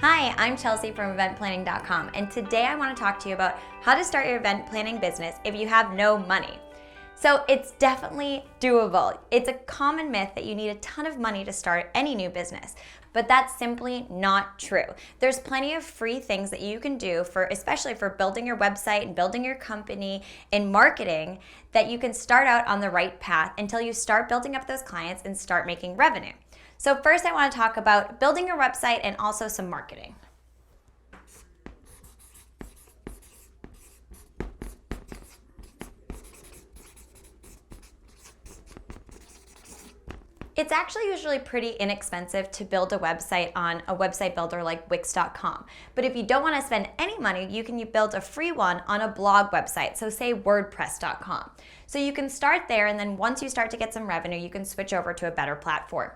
Hi, I'm Chelsea from eventplanning.com, and today I want to talk to you about how to start your event planning business if you have no money. So it's definitely doable. It's a common myth that you need a ton of money to start any new business, but that's simply not true. There's plenty of free things that you can do especially for building your website and building your company and marketing, that you can start out on the right path until you start building up those clients and start making revenue. So first I want to talk about building your website and also some marketing. It's actually usually pretty inexpensive to build a website on a website builder like Wix.com. But if you don't want to spend any money, you can build a free one on a blog website, so say WordPress.com. So you can start there, and then once you start to get some revenue, you can switch over to a better platform.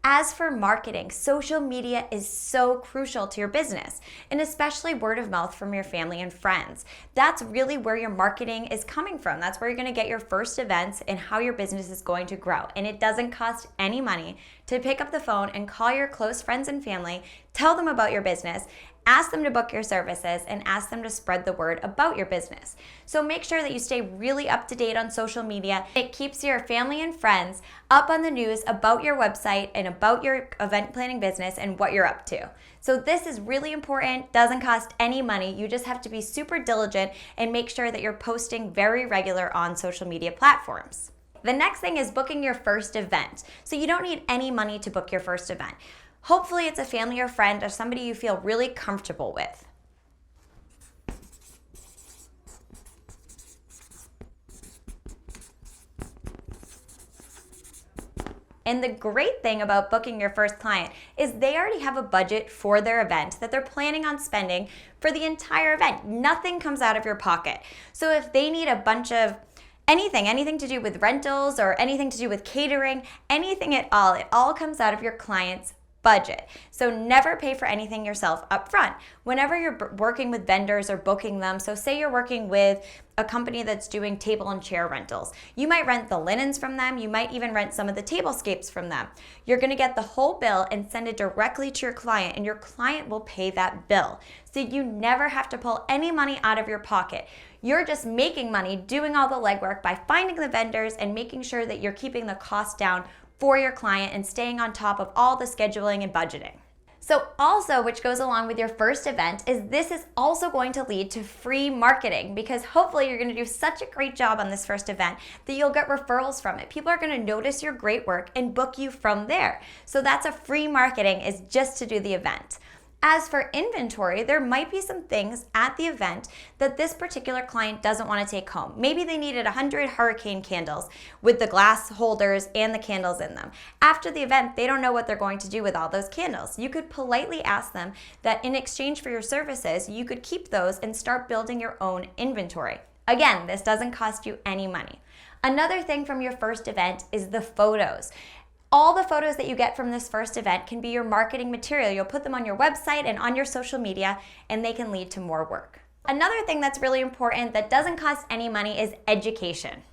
As for marketing, social media is so crucial to your business, and especially word of mouth from your family and friends. That's really where your marketing is coming from. That's where you're going to get your first events and how your business is going to grow. And it doesn't cost any money to pick up the phone and call your close friends and family, tell them about your business, ask them to book your services, and ask them to spread the word about your business. So make sure that you stay really up to date on social media. It keeps your family and friends up on the news about your website and about your event planning business and what you're up to. So this is really important, doesn't cost any money. You just have to be super diligent and make sure that you're posting very regular on social media platforms. The next thing is booking your first event. So you don't need any money to book your first event. Hopefully it's a family or friend or somebody you feel really comfortable with. And the great thing about booking your first client is they already have a budget for their event that they're planning on spending for the entire event. Nothing comes out of your pocket. So if they need a bunch of anything to do with rentals or anything to do with catering, anything at all, it all comes out of your client's budget. So never pay for anything yourself up front. Whenever you're working with vendors or booking them, so say you're working with a company that's doing table and chair rentals, you might rent the linens from them, you might even rent some of the tablescapes from them. You're going to get the whole bill and send it directly to your client, and your client will pay that bill. So you never have to pull any money out of your pocket. You're just making money doing all the legwork by finding the vendors and making sure that you're keeping the cost down for your client and staying on top of all the scheduling and budgeting. So also, which goes along with your first event, is this is also going to lead to free marketing, because hopefully you're going to do such a great job on this first event that you'll get referrals from it. People are going to notice your great work and book you from there. So that's a free marketing, is just to do the event. As for inventory, there might be some things at the event that this particular client doesn't want to take home. Maybe they needed 100 hurricane candles with the glass holders and the candles in them. After the event, they don't know what they're going to do with all those candles. You could politely ask them that in exchange for your services, you could keep those and start building your own inventory. Again, this doesn't cost you any money. Another thing from your first event is the photos. All the photos that you get from this first event can be your marketing material. You'll put them on your website and on your social media, and they can lead to more work. Another thing that's really important that doesn't cost any money is education.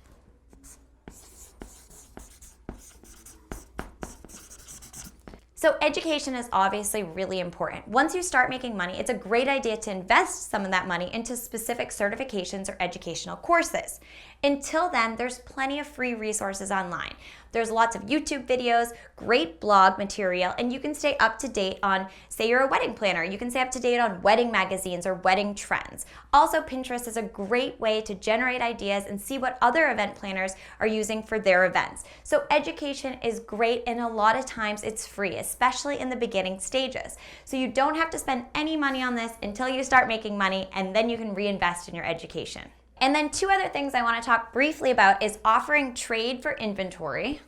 So education is obviously really important. Once you start making money, it's a great idea to invest some of that money into specific certifications or educational courses. Until then, there's plenty of free resources online. There's lots of YouTube videos, great blog material, and you can stay up to date on, say you're a wedding planner, you can stay up to date on wedding magazines or wedding trends. Also, Pinterest is a great way to generate ideas and see what other event planners are using for their events. So education is great, and a lot of times it's free, especially in the beginning stages. So you don't have to spend any money on this until you start making money, and then you can reinvest in your education. And then two other things I want to talk briefly about is offering trade for inventory.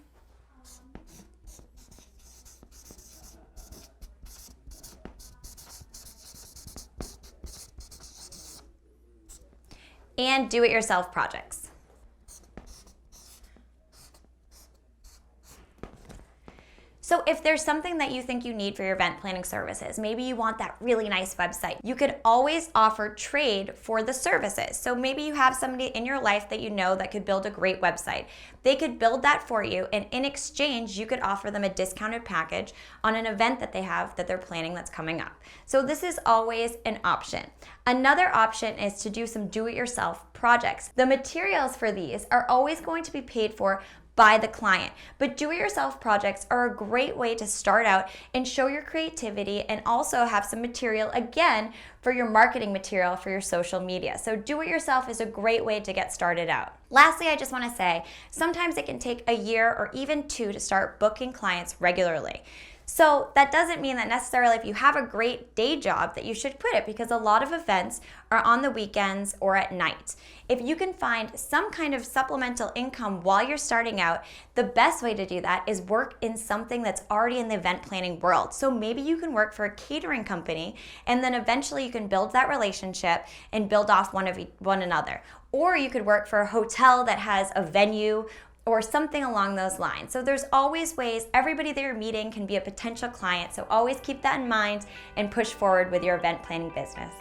And do-it-yourself projects. So if there's something that you think you need for your event planning services, maybe you want that really nice website, you could always offer trade for the services. So maybe you have somebody in your life that you know that could build a great website. They could build that for you, and in exchange, you could offer them a discounted package on an event that they have that they're planning that's coming up. So this is always an option. Another option is to do some do-it-yourself projects. The materials for these are always going to be paid for by the client. But do-it-yourself projects are a great way to start out and show your creativity and also have some material, again, for your marketing material for your social media. So do-it-yourself is a great way to get started out. Lastly, I just want to say, sometimes it can take a year or even 2 to start booking clients regularly. So that doesn't mean that necessarily if you have a great day job that you should quit it, because a lot of events are on the weekends or at night. If you can find some kind of supplemental income while you're starting out, the best way to do that is work in something that's already in the event planning world. So maybe you can work for a catering company, and then eventually you can build that relationship and build off one another. Or you could work for a hotel that has a venue or something along those lines. So there's always ways. Everybody that you're meeting can be a potential client, so always keep that in mind and push forward with your event planning business.